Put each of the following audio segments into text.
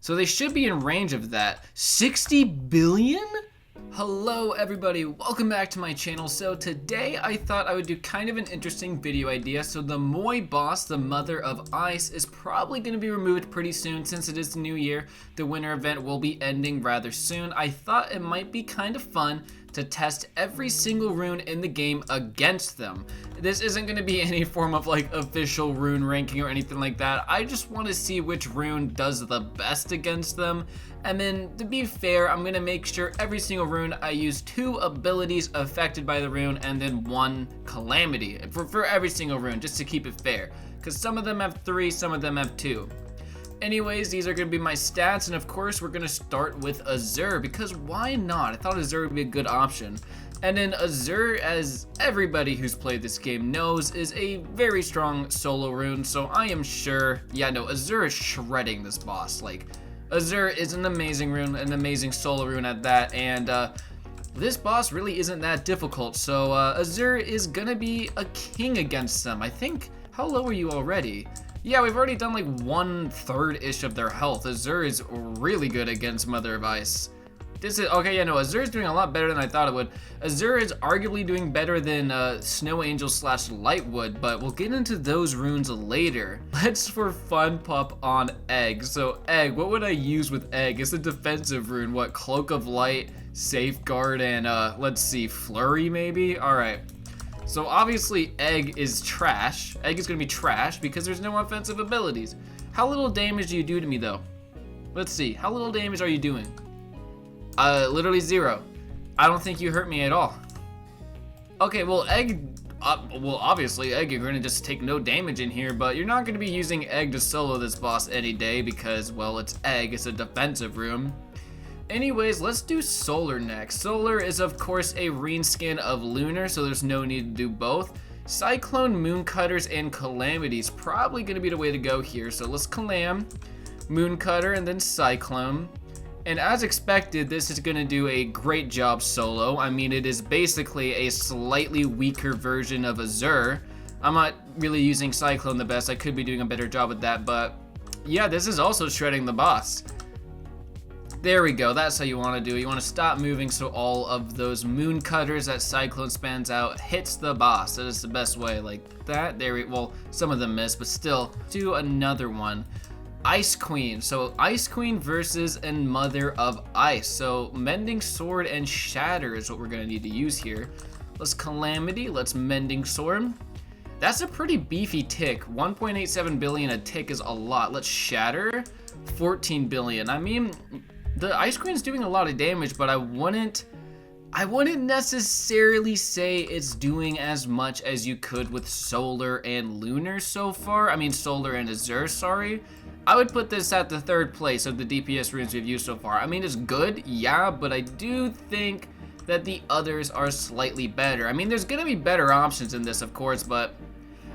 So they should be in range of that. 60 billion? Hello everybody, welcome back to my channel. So today I thought I would do kind of an interesting video idea. So the MOI boss, the Mother of Ice, is probably going to be removed pretty soon since it is the new year. The winter event will be ending rather soon. I thought it might be kind of fun to test every single rune in the game against them. This isn't going to be any form of like official rune ranking or anything like that. I just want to see which rune does the best against them. And then to be fair, I'm going to make sure every single rune I use 2 abilities affected by the rune and then 1 calamity for every single rune, just to keep it fair. Because some of them have 3, some of them have 2. Anyways, these are going to be my stats, and of course we're going to start with Azure, because why not? I thought Azure would be a good option. And then Azure, as everybody who's played this game knows, is a very strong solo rune, so I am sure, yeah, no, Azure is shredding this boss. Like, Azure is an amazing rune, an amazing solo rune at that, and this boss really isn't that difficult, so Azure is going to be a king against them. I think, how low are you already? Yeah, we've already done like 1/3-ish of their health. Azure is really good against Mother of Ice. This is, okay, yeah, no, Azure is doing a lot better than I thought it would. Azure is arguably doing better than Snow Angel / Lightwood, but we'll get into those runes later. Let's, for fun, pop on Egg. So, Egg, what would I use with Egg? It's a defensive rune. What, Cloak of Light, Safeguard, and let's see, Flurry maybe? Alright. So obviously Egg is trash. Egg is going to be trash because there's no offensive abilities. How little damage do you do to me though? Let's see. How little damage are you doing? Literally 0. I don't think you hurt me at all. Okay, well Egg, well obviously Egg, you're going to just take no damage in here, but you're not going to be using Egg to solo this boss any day because, well, it's Egg. It's a defensive rune. Anyways, let's do Solar next. Solar is of course a reskin of Lunar, so there's no need to do both. Cyclone, Mooncutters, and Calamity's probably going to be the way to go here. So let's Calam, Mooncutter, and then Cyclone. And as expected, this is going to do a great job solo. I mean, it is basically a slightly weaker version of Azure. I'm not really using Cyclone the best. I could be doing a better job with that, but yeah, this is also shredding the boss. There we go, that's how you want to do it. You want to stop moving so all of those moon cutters that Cyclone spans out hits the boss. That is the best way, like that. There we, well, some of them miss, but still. Do another one. Ice Queen. So Ice Queen versus and Mother of Ice. So Mending Sword and Shatter is what we're going to need to use here. Let's Calamity, let's Mending Sword. That's a pretty beefy tick. 1.87 billion a tick is a lot. Let's Shatter. 14 billion. I mean, the Ice Queen's doing a lot of damage, but I wouldn't necessarily say it's doing as much as you could with Solar and Lunar so far. I mean, Solar and Azure, sorry. I would put this at the 3rd place of the DPS runes we've used so far. I mean, it's good, yeah, but I do think that the others are slightly better. I mean, there's gonna be better options in this, of course, but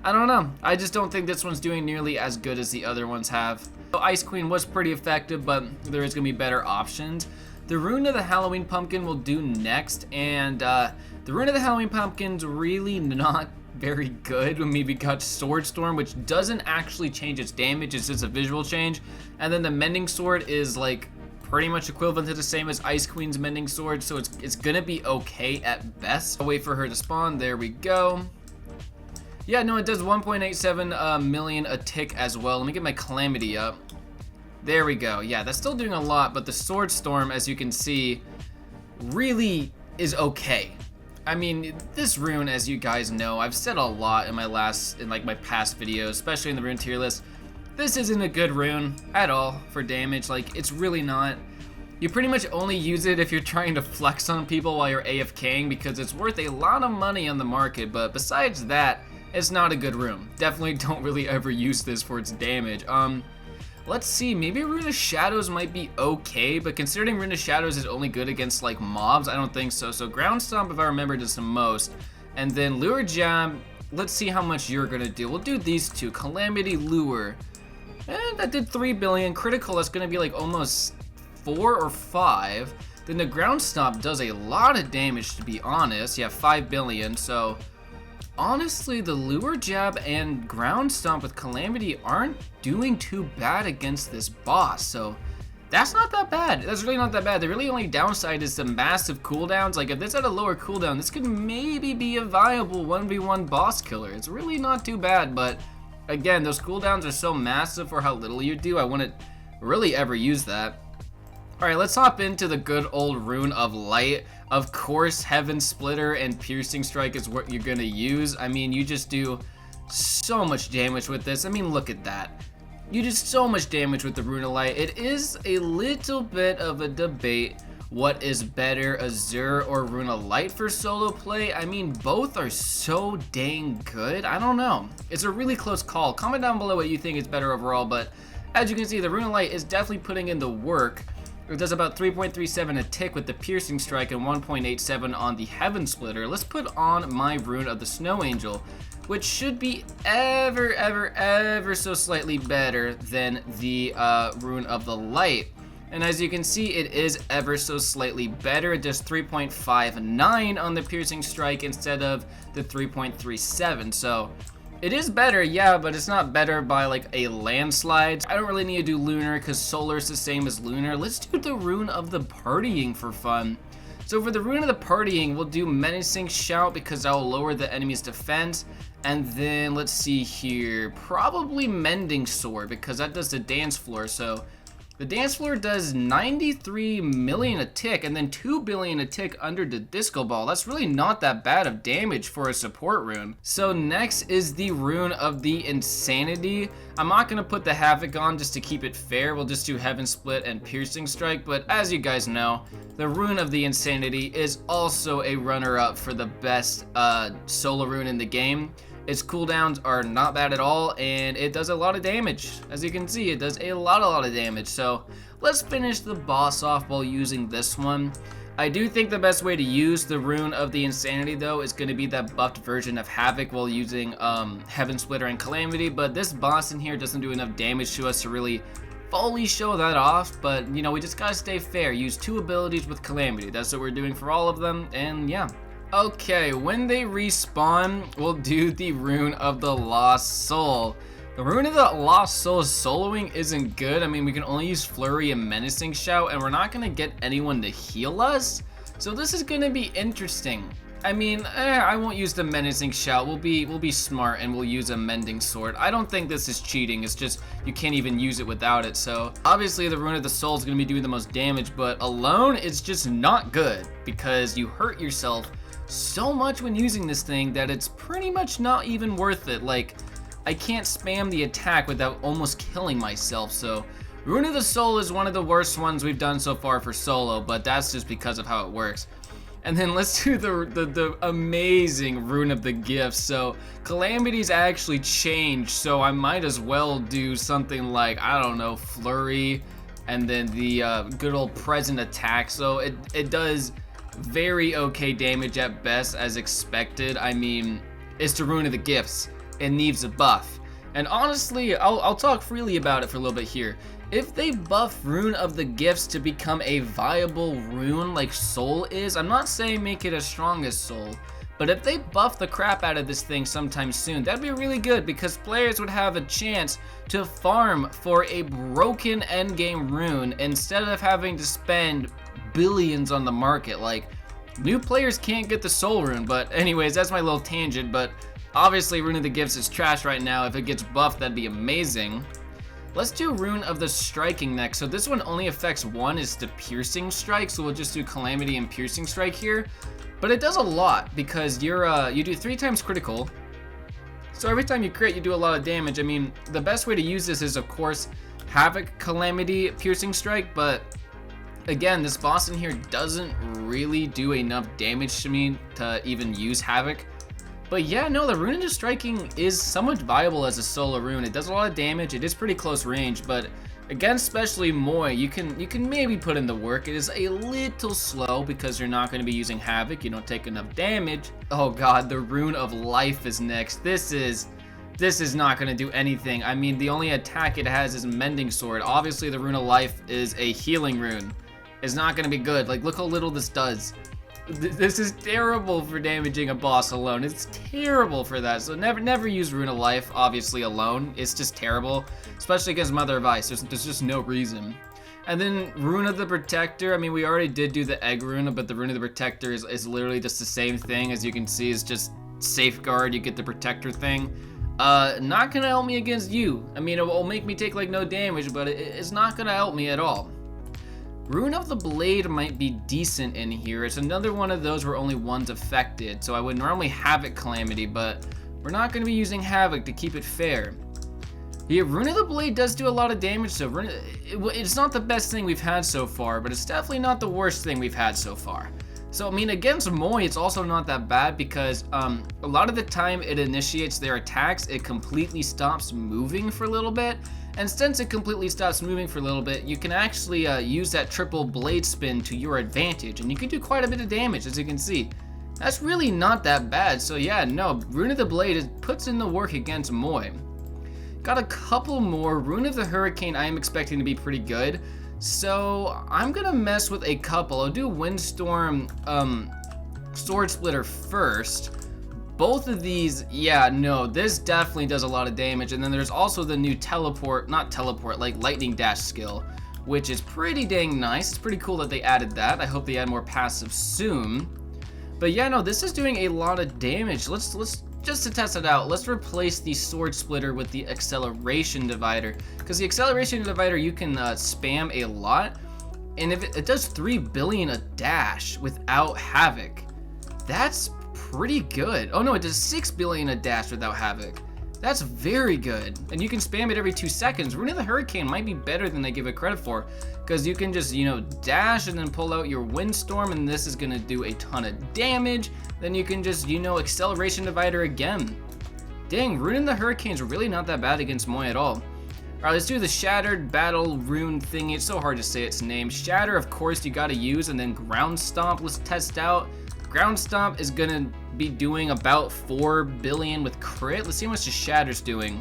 I don't know. I just don't think this one's doing nearly as good as the other ones have. So Ice Queen was pretty effective, but there is going to be better options. The Rune of the Halloween Pumpkin will do next, and the Rune of the Halloween Pumpkin's really not very good. When we got Sword Storm, which doesn't actually change its damage, it's just a visual change. And then the Mending Sword is like pretty much equivalent to the same as Ice Queen's Mending Sword, so it's going to be okay at best. I'll wait for her to spawn. There we go. Yeah, no, it does 1.87 million a tick as well. Let me get my Calamity up. There we go. Yeah, that's still doing a lot, but the Sword Storm, as you can see, really is okay. I mean, this rune, as you guys know, I've said a lot in my past videos, especially in the rune tier list. This isn't a good rune at all for damage. Like, it's really not. You pretty much only use it if you're trying to flex on people while you're AFKing, because it's worth a lot of money on the market, but besides that, it's not a good rune. Definitely don't really ever use this for its damage. Let's see, maybe Rune of Shadows might be okay, but considering Rune of Shadows is only good against like mobs, I don't think so. So Ground Stomp, if I remember, does the most. And then Lure Jab, let's see how much you're gonna do. We'll do these 2, Calamity, Lure. That did 3 billion. Critical, that's gonna be like almost 4 or 5. Then the Ground Stomp does a lot of damage, to be honest. Yeah, 5 billion, so honestly, the Lure Jab and Ground Stomp with Calamity aren't doing too bad against this boss, so That's not that bad. That's really not that bad. The really only downside is the massive cooldowns. Like, if this had a lower cooldown, this could maybe be a viable 1v1 boss killer. It's really not too bad, but again, those cooldowns are so massive for how little you do. I wouldn't really ever use that. Alright, let's hop into the good old Rune of Light. Of course, Heaven Splitter and Piercing Strike is what you're gonna use. I mean, you just do so much damage with this. I mean, look at that. You do so much damage with the Rune of Light. It is a little bit of a debate what is better, Azure or Rune of Light for solo play. I mean, both are so dang good. I don't know. It's a really close call. Comment down below what you think is better overall, but as you can see, the Rune of Light is definitely putting in the work. It does about 3.37 a tick with the Piercing Strike and 1.87 on the Heaven Splitter. Let's put on my Rune of the Snow Angel, which should be ever so slightly better than the Rune of the Light. And as you can see, it is ever so slightly better. It does 3.59 on the Piercing Strike instead of the 3.37. So it is better, yeah, but it's not better by like a landslide. I don't really need to do Lunar because Solar is the same as Lunar. Let's do the Rune of the Partying for fun. So for the Rune of the Partying, we'll do Menacing Shout because that will lower the enemy's defense. And then let's see here, probably Mending Sword because that does the dance floor. So the dance floor does 93 million a tick and then 2 billion a tick under the disco ball. That's really not that bad of damage for a support rune. So next is the Rune of the Insanity. I'm not gonna put the Havoc on just to keep it fair. We'll just do Heaven Split and Piercing Strike, but as you guys know, the Rune of the Insanity is also a runner-up for the best solo rune in the game. Its cooldowns are not bad at all, and it does a lot of damage. As you can see, it does a lot of damage. So let's finish the boss off while using this one. I do think the best way to use the Rune of the Insanity, though, is going to be that buffed version of Havoc while using Heaven Splitter and Calamity, but this boss in here doesn't do enough damage to us to really fully show that off, but, you know, we just gotta stay fair. Use 2 abilities with Calamity. That's what we're doing for all of them, and yeah. Okay, when they respawn, we'll do the Rune of the Lost Soul. The Rune of the Lost Soul's soloing isn't good. I mean, we can only use Flurry and Menacing Shout, and we're not gonna get anyone to heal us. So this is gonna be interesting. I mean, I won't use the Menacing Shout. We'll be smart and we'll use a Mending Sword. I don't think this is cheating. It's just you can't even use it without it. So obviously the Rune of the Soul is gonna be doing the most damage, but alone it's just not good because you hurt yourself so much when using this thing that it's pretty much not even worth it. Like, I can't spam the attack without almost killing myself. So Rune of the Soul is one of the worst ones we've done so far for solo, but that's just because of how it works. And then let's do the amazing Rune of the Gifts. So Calamity's actually changed, so I might as well do something like, I don't know, Flurry, and then the good old Present Attack. So it does very okay damage at best, as expected. I mean, it's the Rune of the Gifts. It needs a buff. And honestly, I'll talk freely about it for a little bit here. If they buff Rune of the Gifts to become a viable rune like Soul is, I'm not saying make it as strong as Soul, but if they buff the crap out of this thing sometime soon, that'd be really good because players would have a chance to farm for a broken endgame rune instead of having to spend billions on the market. Like, new players can't get the Soul rune. But anyways, that's my little tangent. But obviously Rune of the Gifts is trash right now. If it gets buffed, that'd be amazing. Let's do Rune of the Striking next. So this one only affects one, is the Piercing Strike. So we'll just do Calamity and Piercing Strike here. But it does a lot because you do 3 times critical. So every time you crit, you do a lot of damage. I mean, the best way to use this is, of course, Havoc, Calamity, Piercing Strike, but again, this boss in here doesn't really do enough damage to me to even use Havoc. But yeah, no, the Rune of the Striking is somewhat viable as a solo rune. It does a lot of damage. It is pretty close range, but against especially MOI, you can maybe put in the work. It is a little slow because you're not going to be using Havoc. You don't take enough damage. Oh god, the Rune of Life is next. This is not going to do anything. I mean, the only attack it has is Mending Sword. Obviously, the Rune of Life is a healing rune. It's not going to be good. Like, look how little this does. This is terrible for damaging a boss alone. It's terrible for that. So never use Rune of Life, obviously, alone. It's just terrible, especially against Mother of Ice. There's just no reason. And then Rune of the Protector, I mean, we already did do the Egg Rune, but the Rune of the Protector is literally just the same thing. As you can see, it's just Safeguard, you get the Protector thing. Not gonna help me against you. I mean, it will make me take like no damage, but it's not gonna help me at all. Rune of the Blade might be decent in here. It's another one of those where only one's affected, so I would normally Havoc Calamity, but we're not gonna be using Havoc to keep it fair. Yeah, Rune of the Blade does do a lot of damage, so it's not the best thing we've had so far, but it's definitely not the worst thing we've had so far. So, I mean, against Moi, it's also not that bad because a lot of the time it initiates their attacks, it completely stops moving for a little bit. And since it completely stops moving for a little bit, you can actually use that triple blade spin to your advantage, and you can do quite a bit of damage, as you can see. That's really not that bad, so yeah, no, Rune of the Blade puts in the work against Moi. Got a couple more. Rune of the Hurricane I am expecting to be pretty good. So I'm gonna mess with a couple. I'll do Windstorm Sword Splitter first. Both of these, yeah, no, this definitely does a lot of damage. And then there's also the new like Lightning Dash skill, which is pretty dang nice. It's pretty cool that they added that. I hope they add more passives soon. But yeah, no, this is doing a lot of damage. Let's just to test it out, let's replace the Sword Splitter with the Acceleration Divider, because the Acceleration Divider you can spam a lot, and if it does 3 billion a dash without Havoc. That's pretty good. Oh no, it does 6 billion a dash without Havoc. That's very good, and you can spam it every 2 seconds. Rune of the Hurricane might be better than they give it credit for, because you can just, dash and then pull out your Windstorm, and this is gonna do a ton of damage. Then you can just, Acceleration Divider again. Dang, Rune of the Hurricane's really not that bad against Moi at all. Alright, let's do the Shattered Battle Rune thingy. It's so hard to say its name. Shatter, of course, you gotta use, and then Ground Stomp, let's test out. Ground Stomp is gonna be doing about 4 billion with crit. Let's see how much the Shatter's doing.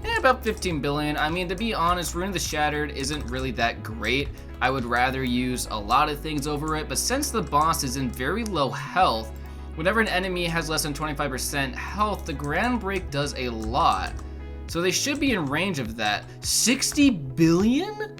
Yeah, about 15 billion. I mean, to be honest, Rune of the Shattered isn't really that great. I would rather use a lot of things over it, but since the boss is in very low health, whenever an enemy has less than 25% health, the Ground Break does a lot. So they should be in range of that. 60 billion?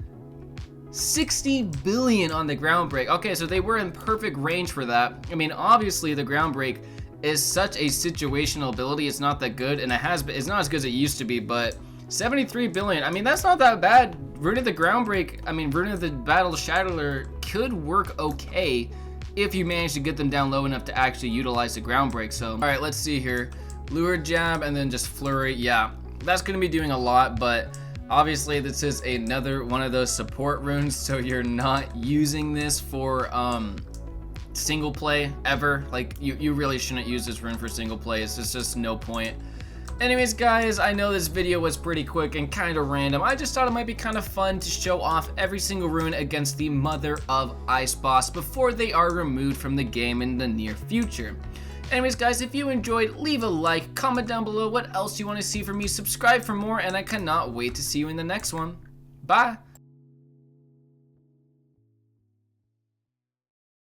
60 billion on the Ground Break. Okay, so they were in perfect range for that. I mean, obviously the Ground Break is such a situational ability. It's not that good, and it's not as good as it used to be, but 73 billion, I mean, that's not that bad. Rune of the Ground Break, Rune of the Battle Shatterer could work okay if you manage to get them down low enough to actually utilize the Ground Break. So, all right, let's see here. Lure Jab and then just Flurry. Yeah, that's gonna be doing a lot, but obviously this is another one of those support runes, so you're not using this for single play ever. Like, you really shouldn't use this rune for single play. It's just no point. Anyways, guys, I know this video was pretty quick and kind of random. I just thought it might be kind of fun to show off every single rune against the Mother of Ice boss before they are removed from the game in the near future. Anyways, guys, if you enjoyed, leave a like, comment down below what else you want to see from me, subscribe for more, and I cannot wait to see you in the next one. Bye!